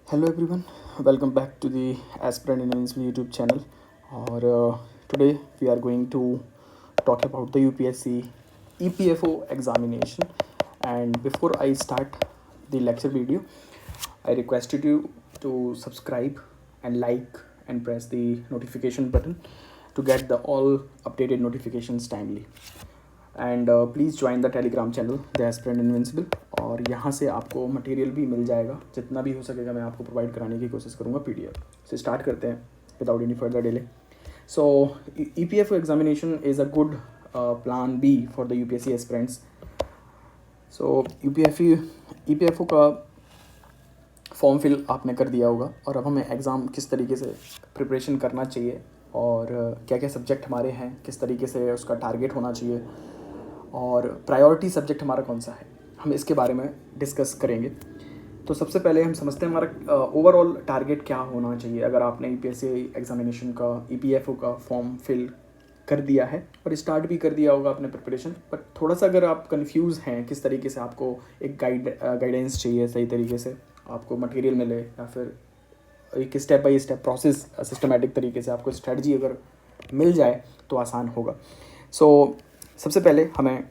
Hello everyone, welcome back to the Aspirant Invincible YouTube channel. और today we are going to talk about the UPSC EPFO examination. And before I start the lecture video, I requested you to subscribe and like and press the notification button to get the all updated notifications timely. And please join the Telegram channel the aspirant invincible. और यहाँ से आपको material भी मिल जाएगा, जितना भी हो सकेगा मैं आपको प्रोवाइड कराने की कोशिश करूँगा PDF से। स्टार्ट करते हैं without any further delay. So EPFO examination is a good plan B for the UPSC aspirants. So EPFO का फॉर्म फिल आपने कर दिया होगा, और अब हमें एग्ज़ाम किस तरीके से प्रिपरेशन करना चाहिए और क्या क्या सब्जेक्ट हमारे हैं, किस तरीके से उसका टारगेट होना चाहिए और प्रायोरिटी सब्जेक्ट हमारा कौन सा है, हम इसके बारे में डिस्कस करेंगे। तो सबसे पहले हम समझते हैं हमारा ओवरऑल टारगेट क्या होना चाहिए। अगर आपने UPSC एग्जामिनेशन का EPFO का फॉर्म फिल कर दिया है और स्टार्ट भी कर दिया होगा अपने प्रिपरेशन, बट थोड़ा सा अगर आप कंफ्यूज हैं किस तरीके से आपको एक गाइडेंस चाहिए, सही तरीके से आपको मटेरियल मिले, या फिर एक step by step process systematic तरीके से आपको स्ट्रेटजी अगर मिल जाए तो आसान होगा। सो सबसे पहले हमें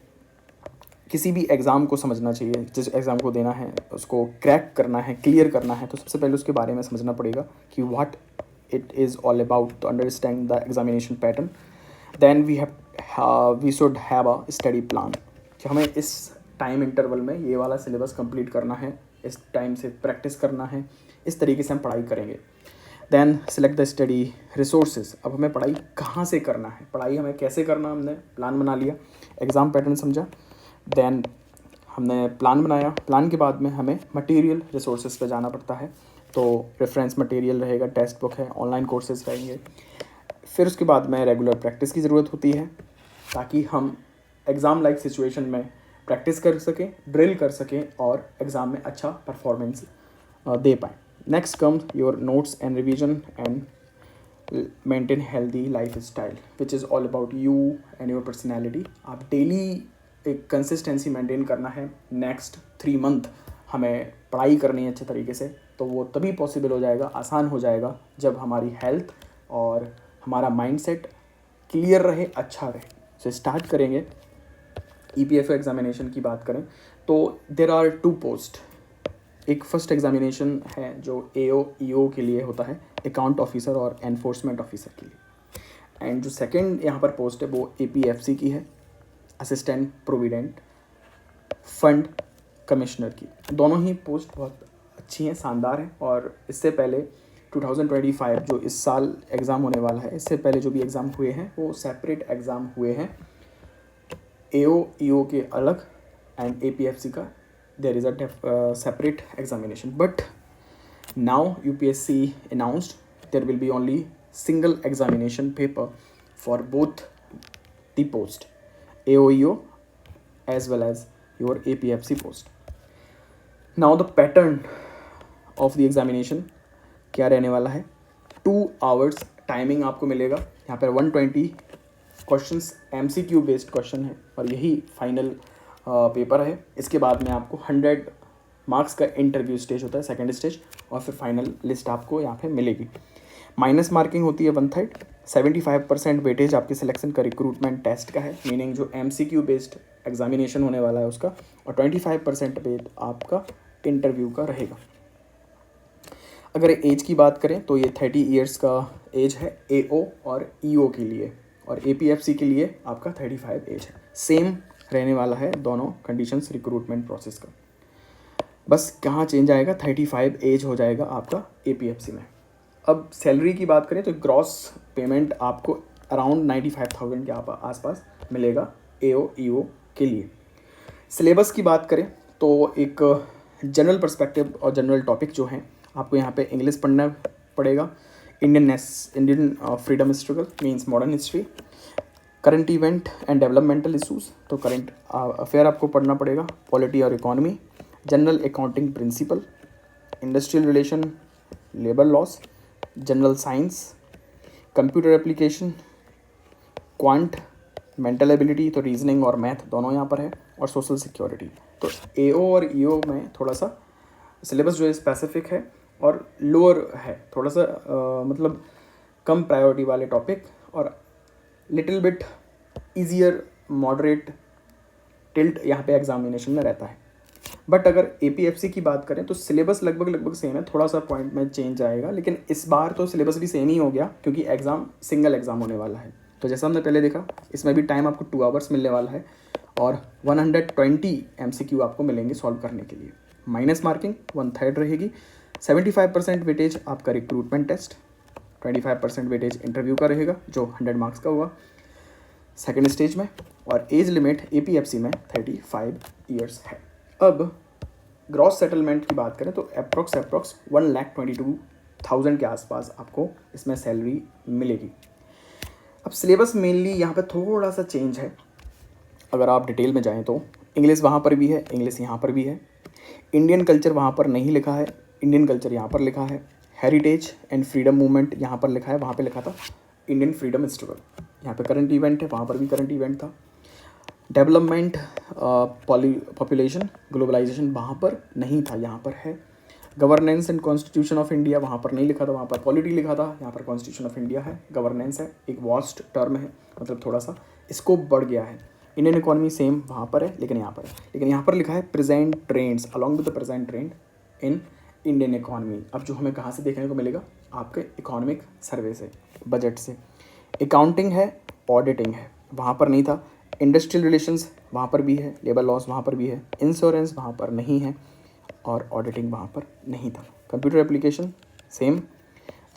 किसी भी एग्ज़ाम को समझना चाहिए, जिस एग्ज़ाम को देना है उसको क्रैक करना है, क्लियर करना है, तो सबसे पहले उसके बारे में समझना पड़ेगा कि what it is all about, to understand the examination pattern. Then we should have a study plan कि हमें इस टाइम इंटरवल में ये वाला सिलेबस कंप्लीट करना है, इस टाइम से प्रैक्टिस करना है, इस तरीके से हम पढ़ाई करेंगे। Then select the study resources. अब हमें पढ़ाई कहाँ से करना है, पढ़ाई हमें कैसे करना, हमने प्लान बना लिया, एग्ज़ाम पैटर्न समझा, देन हमने प्लान बनाया। प्लान के बाद में हमें मटेरियल रिसोर्सेज पे जाना पड़ता है। तो रेफरेंस मटेरियल रहेगा, टेक्स्ट बुक है, ऑनलाइन कोर्सेज रहेंगे। फिर उसके बाद में रेगुलर प्रैक्टिस की ज़रूरत होती है ताकि हम एग्ज़ाम लाइक सिचुएशन में प्रैक्टिस कर सकें, ड्रिल कर सकें और एग्ज़ाम में अच्छा परफॉर्मेंस दे पाएँ। Next comes your notes and revision and maintain healthy life style which is all about you and your personality. आप डेली एक कंसिस्टेंसी मेंटेन करना है। नेक्स्ट 3 मंथ हमें पढ़ाई करनी है अच्छे तरीके से, तो वो तभी पॉसिबल हो जाएगा, आसान हो जाएगा, जब हमारी हेल्थ और हमारा माइंडसेट क्लियर रहे, अच्छा रहे। सो स्टार्ट करेंगे। EPFO एग्जामिनेशन की बात करें तो देर आर 2 पोस्ट। एक फर्स्ट एग्जामिनेशन है जो AO/EO के लिए होता है, अकाउंट ऑफिसर और एनफोर्समेंट ऑफिसर के लिए। एंड जो सेकंड यहाँ पर पोस्ट है वो APFC की है, असिस्टेंट प्रोविडेंट फंड कमिश्नर की। दोनों ही पोस्ट बहुत अच्छी हैं, शानदार हैं। और इससे पहले 2025 जो इस साल एग्ज़ाम होने वाला है, इससे पहले जो भी एग्ज़ाम हुए हैं वो सेपरेट एग्ज़ाम हुए हैं, AO/EO के अलग एंड APFC का there is a separate examination. But now UPSC announced there will be only single examination paper for both the post, AO/EO as well as your APFC post. Now the pattern of the examination क्या रहने वाला है, 2 hours timing आपको मिलेगा। यहाँ पर 120 questions MCQ based question है और यही फाइनल पेपर है। इसके बाद में आपको 100 मार्क्स का इंटरव्यू स्टेज होता है, सेकंड स्टेज, और फिर फाइनल लिस्ट आपको यहाँ पे मिलेगी। माइनस मार्किंग होती है 1/3, 75% वेटेज आपके सिलेक्शन का रिक्रूटमेंट टेस्ट का है, मीनिंग जो MCQ बेस्ड एग्जामिनेशन होने वाला है उसका, और 25% वेट आपका इंटरव्यू का रहेगा। अगर एज की बात करें तो ये 30 ईयर्स का एज है AO और EO के लिए, और APFC के लिए आपका 35 एज है। सेम रहने वाला है दोनों कंडीशंस रिक्रूटमेंट प्रोसेस का, बस कहाँ चेंज आएगा, 35 एज हो जाएगा आपका APFC में। अब सैलरी की बात करें तो ग्रॉस पेमेंट आपको अराउंड 95,000 के आसपास मिलेगा AO/EO के लिए। सिलेबस की बात करें तो एक जनरल पर्सपेक्टिव और जनरल टॉपिक जो हैं, आपको यहाँ पे इंग्लिश पढ़ना पड़ेगा, Indian freedom struggle means modern history, current event and developmental issues, तो करंट अफेयर आपको पढ़ना पड़ेगा, पॉलिटी और economy, general accounting principle, industrial relation, labour laws, general science, computer application, quant, mental ability, तो रीजनिंग और math दोनों यहाँ पर है, और सोशल सिक्योरिटी। तो AO और EO में थोड़ा सा सिलेबस जो है स्पेसिफिक है, और लोअर है थोड़ा सा मतलब कम प्रायोरिटी वाले टॉपिक और little bit easier moderate tilt यहाँ पे एग्जामिनेशन में रहता है। बट अगर APFC की बात करें तो सिलेबस लगभग सेम है, थोड़ा सा पॉइंट में चेंज आएगा, लेकिन इस बार तो सिलेबस भी सेम ही हो गया क्योंकि एग्ज़ाम सिंगल एग्ज़ाम होने वाला है। तो जैसा हमने पहले देखा, इसमें भी टाइम आपको 2 आवर्स मिलने वाला है और 120 MCQ आपको मिलेंगे सॉल्व करने के लिए। माइनस मार्किंग 1/3 रहेगी, 75% वेटेज आपका रिक्रूटमेंट टेस्ट, 25% वेटेज इंटरव्यू का रहेगा जो 100 मार्क्स का होगा सेकेंड स्टेज में, और एज लिमिट APFC में 35 ईयर्स है। अब ग्रॉस सेटलमेंट की बात करें तो अप्रॉक्स 1,22,000 के आसपास आपको इसमें सैलरी मिलेगी। अब सिलेबस मेनली यहाँ पे थोड़ा सा चेंज है। अगर आप डिटेल में जाएं तो इंग्लिश वहाँ पर भी है, इंग्लिश यहाँ पर भी है। इंडियन कल्चर वहाँ पर नहीं लिखा है, इंडियन कल्चर यहाँ पर लिखा है। हेरिटेज एंड फ्रीडम मूवमेंट यहाँ पर लिखा है, वहाँ पे लिखा था इंडियन फ्रीडम स्ट्रगल। यहाँ पे करंट इवेंट है, वहाँ पर भी करंट इवेंट था। डेवलपमेंट, पॉपुलेशन, ग्लोबलाइजेशन वहाँ पर नहीं था, यहाँ पर है। Governance and constitution of India वहाँ पर नहीं लिखा था, वहाँ पर पॉलिटी लिखा था, यहाँ पर कॉन्स्टिट्यूशन ऑफ इंडिया है। गवर्नेंस है, एक वास्ट टर्म है, मतलब थोड़ा सा स्कोप बढ़ गया है। इंडियन इकोनॉमी सेम वहाँ पर है, लेकिन यहाँ पर है, लेकिन यहाँ पर लिखा है present trends along with the present trend in Indian economy. अब जो हमें कहाँ से देखने को मिलेगा, आपके इकोनॉमिक सर्वे से, बजट से। अकाउंटिंग है, ऑडिटिंग है, वहाँ पर नहीं था। इंडस्ट्रियल रिलेशंस वहाँ पर भी है, लेबर लॉज वहाँ पर भी है, इंश्योरेंस वहाँ पर नहीं है और ऑडिटिंग वहाँ पर नहीं था। Computer application same,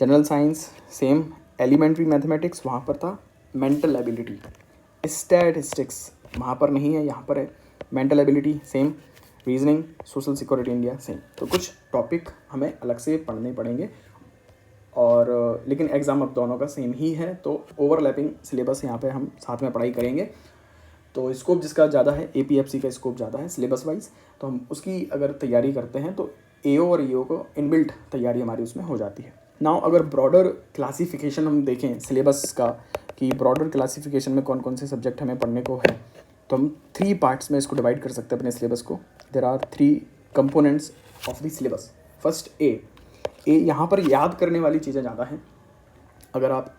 general science same, elementary mathematics वहाँ पर था, मेंटल एबिलिटी, स्टैटिस्टिक्स वहाँ पर नहीं है, यहाँ पर है। Mental ability same, reasoning, social security India same. तो कुछ टॉपिक हमें अलग से पढ़ने पड़ेंगे और लेकिन एग्ज़ाम अब दोनों का सेम ही है, तो ओवरलैपिंग सिलेबस यहाँ पे हम साथ में पढ़ाई करेंगे। तो स्कोप जिसका ज़्यादा है, APFC का स्कोप ज़्यादा है सिलेबस वाइज, तो हम उसकी अगर तैयारी करते हैं तो AO और EO को इनबिल्ट तैयारी हमारी उसमें हो जाती है। नाउ अगर ब्रॉडर क्लासिफिकेशन हम देखें सिलेबस का कि ब्रॉडर क्लासिफिकेशन में कौन कौन से सब्जेक्ट हमें पढ़ने को है, तो हम 3 पार्ट्स में इसको डिवाइड कर सकते हैं अपने सिलेबस को। There are 3 components of the syllabus. First a यहाँ पर याद करने वाली चीज़ें ज़्यादा हैं। अगर आप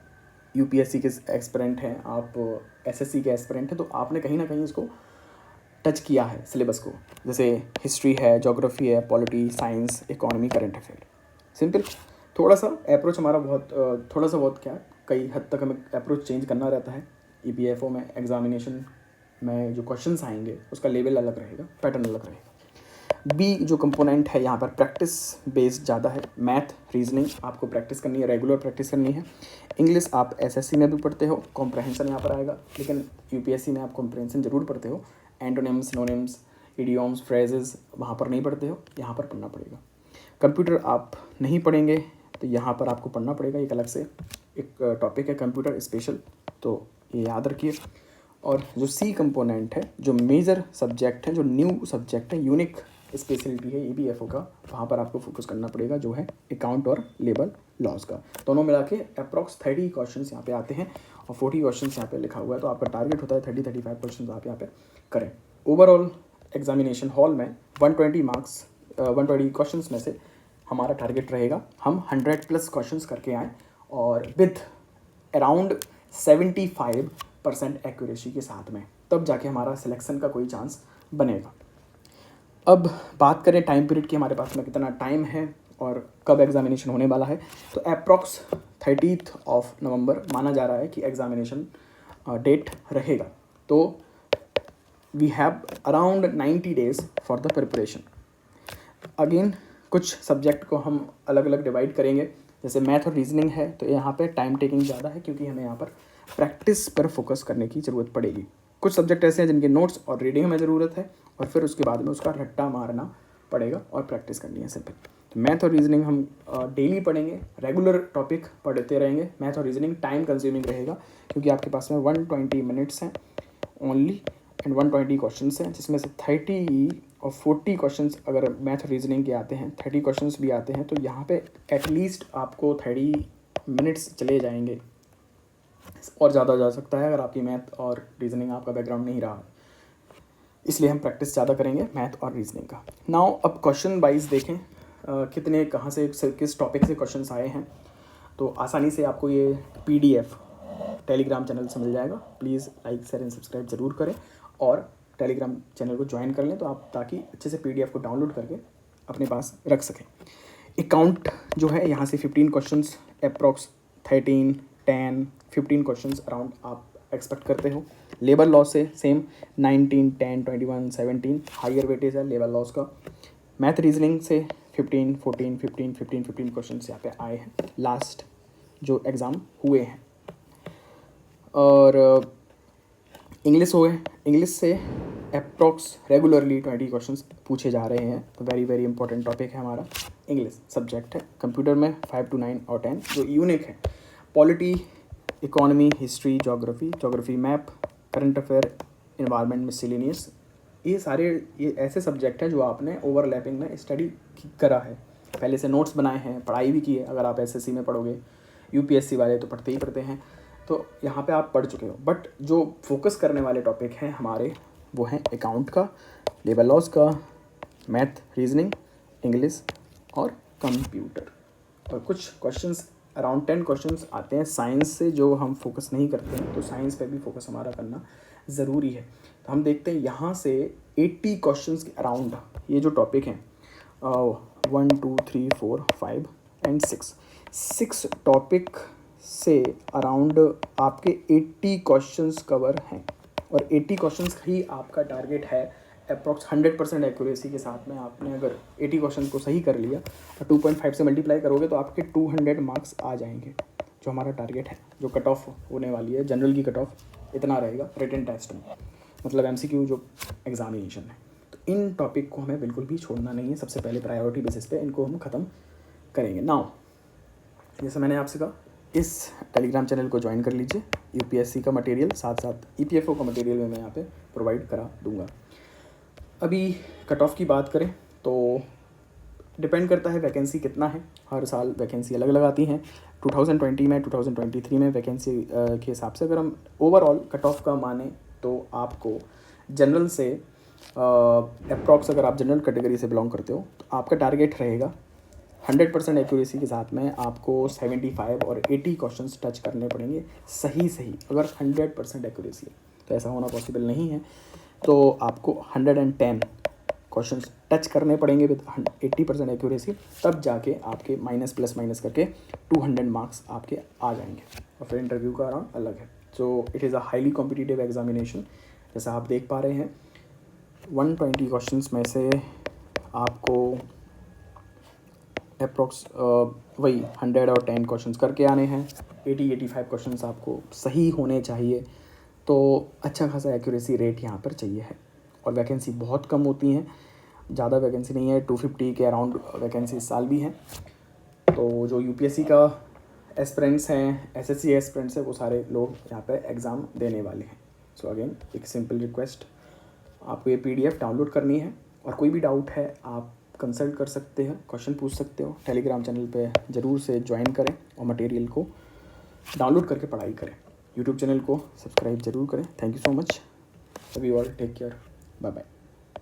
UPSC के एस्पिरेंट हैं, आप SSC के एस्पिरेंट हैं, तो आपने कहीं ना कहीं इसको टच किया है सिलेबस को, जैसे हिस्ट्री है, ज्योग्राफी है, polity, science, economy, current affair. Simple, थोड़ा सा अप्रोच हमारा बहुत क्या, कई हद तक हमें अप्रोच चेंज करना रहता है। EPFO में एग्जामिनेशन में जो क्वेश्चंस आएंगे उसका लेवल अलग रहेगा, पैटर्न अलग रहेगा। बी जो कंपोनेंट है यहाँ पर प्रैक्टिस बेस्ड ज़्यादा है। मैथ, रीजनिंग आपको प्रैक्टिस करनी है, रेगुलर प्रैक्टिस करनी है। इंग्लिश आप SSC में भी पढ़ते हो, कॉम्प्रहेंशन यहाँ पर आएगा, लेकिन UPSC में आप कॉम्प्रहेंशन जरूर पढ़ते हो। एंटोनिम्स, सिनोनिम्स, इडियोम्स, फ्रेजेस वहाँ पर नहीं पढ़ते हो, यहाँ पर पढ़ना पड़ेगा। कंप्यूटर आप नहीं पढ़ेंगे तो यहाँ पर आपको पढ़ना पड़ेगा, एक अलग से एक टॉपिक है कंप्यूटर स्पेशल, तो ये याद रखिए। और जो C कंपोनेंट है, जो मेजर सब्जेक्ट है, जो न्यू सब्जेक्ट है, यूनिक स्पेशलिटी है EPFO का, वहाँ पर आपको फोकस करना पड़ेगा, जो है अकाउंट और लेबर लॉस का। दोनों मिला के अप्रॉक्स 30 क्वेश्चन यहाँ पे आते हैं और 40 क्वेश्चन यहाँ पे लिखा हुआ है, तो आपका टारगेट होता है 30-35 क्वेश्चन आप यहाँ पे करें। ओवरऑल एग्जामिनेशन हॉल में 120 मार्क्स 120 क्वेश्चन में से हमारा टारगेट रहेगा हम 100+ क्वेश्चन करके आएँ और विथ अराउंड 75% एक्यूरेसी के साथ में, तब जाके हमारा सिलेक्शन का कोई चांस बनेगा। अब बात करें टाइम पीरियड की, हमारे पास में कितना टाइम है और कब एग्जामिनेशन होने वाला है, तो अप्रॉक्स 30 नवंबर माना जा रहा है कि एग्जामिनेशन डेट रहेगा। तो we have around 90 days for the preparation. Again कुछ सब्जेक्ट को हम अलग अलग डिवाइड करेंगे, जैसे मैथ और रीजनिंग है तो यहाँ पे टाइम टेकिंग ज़्यादा है क्योंकि हमें यहाँ पर प्रैक्टिस पर फोकस करने की ज़रूरत पड़ेगी। कुछ सब्जेक्ट ऐसे हैं जिनके नोट्स और रीडिंग में ज़रूरत है और फिर उसके बाद में उसका रट्टा मारना पड़ेगा और प्रैक्टिस करनी है सिंपल। तो मैथ और रीजनिंग हम डेली पढ़ेंगे, रेगुलर टॉपिक पढ़ते रहेंगे। मैथ और रीजनिंग टाइम कंज्यूमिंग रहेगा क्योंकि आपके पास में 120 मिनट्स हैं ओनली एंड 120 क्वेश्चन हैं, जिसमें से 30 और 40 क्वेश्चन अगर मैथ और रीजनिंग के आते हैं, 30 क्वेश्चन भी आते हैं, तो यहाँ पे एटलीस्ट आपको 30 मिनट्स चले जाएंगे और ज़्यादा जा सकता है अगर आपकी मैथ और रीजनिंग आपका बैकग्राउंड नहीं रहा। इसलिए हम प्रैक्टिस ज़्यादा करेंगे मैथ और रीजनिंग का। नाउ अब क्वेश्चन वाइज देखें, कितने कहाँ से किस टॉपिक से क्वेश्चंस आए हैं, तो आसानी से आपको ये PDF टेलीग्राम चैनल से मिल जाएगा। Please like share and subscribe ज़रूर करें और टेलीग्राम चैनल को ज्वाइन कर लें, तो आप ताकि अच्छे से PDF को डाउनलोड करके अपने पास रख सकें। अकाउंट जो है यहाँ से 15 क्वेश्चंस अप्रॉक्स 13, 10, 15 क्वेश्चंस अराउंड आप एक्सपेक्ट करते हो। लेबर लॉ से सेम 19, 10, 21, 17 हायर वेटेज है लेबर लॉस का। मैथ रीजनिंग से 15, 14, 15, 15, 15 क्वेश्चंस यहाँ पे आए हैं लास्ट जो एग्ज़ाम हुए हैं। और इंग्लिश से अप्रॉक्स रेगुलरली 20 क्वेश्चंस पूछे जा रहे हैं। तो वेरी वेरी इंपॉर्टेंट टॉपिक है हमारा, इंग्लिश सब्जेक्ट है। कंप्यूटर में 5 to 9 और 10 जो यूनिक है। Polity, economy, history, geography map, current affair, environment, miscellaneous, ये ऐसे सब्जेक्ट हैं जो आपने ओवरलैपिंग में स्टडी करा है, पहले से नोट्स बनाए हैं, पढ़ाई भी की है। अगर आप SSC में पढ़ोगे, UPSC वाले तो पढ़ते ही पढ़ते हैं, तो यहाँ पे आप पढ़ चुके हो। बट जो फोकस करने वाले टॉपिक हैं हमारे वो हैं अकाउंट का, लेबर लॉस का, मैथ, रीजनिंग, इंग्लिश और कंप्यूटर। और कुछ क्वेश्चंस अराउंड 10 क्वेश्चंस आते हैं साइंस से जो हम फोकस नहीं करते हैं, तो साइंस पे भी फोकस हमारा करना ज़रूरी है। तो हम देखते हैं यहाँ से 80 क्वेश्चंस के अराउंड ये जो टॉपिक हैं 1, 2, 3, 4, 5 एंड 6 टॉपिक से अराउंड आपके 80 क्वेश्चंस कवर हैं। और 80 क्वेश्चंस ही आपका टारगेट है अप्रॉक्स 100% एक्यूरेसी के साथ में। आपने अगर 80 क्वेश्चन को सही कर लिया और 2.5 से मल्टीप्लाई करोगे तो आपके 200 मार्क्स आ जाएंगे, जो हमारा टारगेट है। जो कट ऑफ होने वाली है जनरल की कट ऑफ इतना रहेगा रिटन टेस्ट में, मतलब MCQ जो एग्जामिनेशन है। तो इन टॉपिक को हमें बिल्कुल भी छोड़ना नहीं है। सबसे पहले प्रायोरिटी बेसिस पे इनको हम ख़त्म करेंगे। नाउ जैसे मैंने आपसे कहा, इस टेलीग्राम चैनल को ज्वाइन कर लीजिए। UPSC का मटेरियल साथ साथ EPFO का मटेरियल मैं यहाँ पे प्रोवाइड करा दूँगा। अभी कट ऑफ की बात करें तो डिपेंड करता है वैकेंसी कितना है। हर साल वैकेंसी अलग अलग आती हैं। 2020 में, 2023 में वैकेंसी के हिसाब से अगर हम ओवरऑल कट ऑफ का माने तो आपको जनरल से अप्रॉक्स, अगर आप जनरल कैटेगरी से बिलोंग करते हो तो आपका टारगेट रहेगा 100% एक्यूरेसी के साथ में आपको 75 और 80 क्वेश्चंस टच करने पड़ेंगे सही। अगर 100% एक्यूरेसी है, तो ऐसा होना पॉसिबल नहीं है, तो आपको 110 क्वेश्चंस टच करने पड़ेंगे विद 80% एक्यूरेसी, तब जाके आपके माइनस प्लस माइनस करके 200 मार्क्स आपके आ जाएंगे। और फिर इंटरव्यू का राउंड अलग है। So it is a highly competitive examination. जैसा आप देख पा रहे हैं 120 क्वेश्चंस में से आपको अप्रॉक्स वही 110 क्वेश्चंस करके आने हैं। 80-85 क्वेश्चंस आपको सही होने चाहिए, तो अच्छा खासा एक्यूरेसी रेट यहाँ पर चाहिए है। और वैकेंसी बहुत कम होती हैं, ज़्यादा वैकेंसी नहीं है, 250 के अराउंड वैकेंसी इस साल भी हैं। तो जो UPSC का एस्पिरेंट्स हैं, SSC एस्पिरेंट्स हैं, वो सारे लोग यहाँ पे एग्ज़ाम देने वाले हैं। सो अगेन एक सिंपल रिक्वेस्ट, आपको ये PDF डाउनलोड करनी है और कोई भी डाउट है आप कंसल्ट कर सकते हैं, क्वेश्चन पूछ सकते हो। टेलीग्राम चैनल पे ज़रूर से ज्वाइन करें और मटेरियल को डाउनलोड करके पढ़ाई करें। YouTube चैनल को सब्सक्राइब ज़रूर करें। Thank you so much. Love you all, take care, bye bye.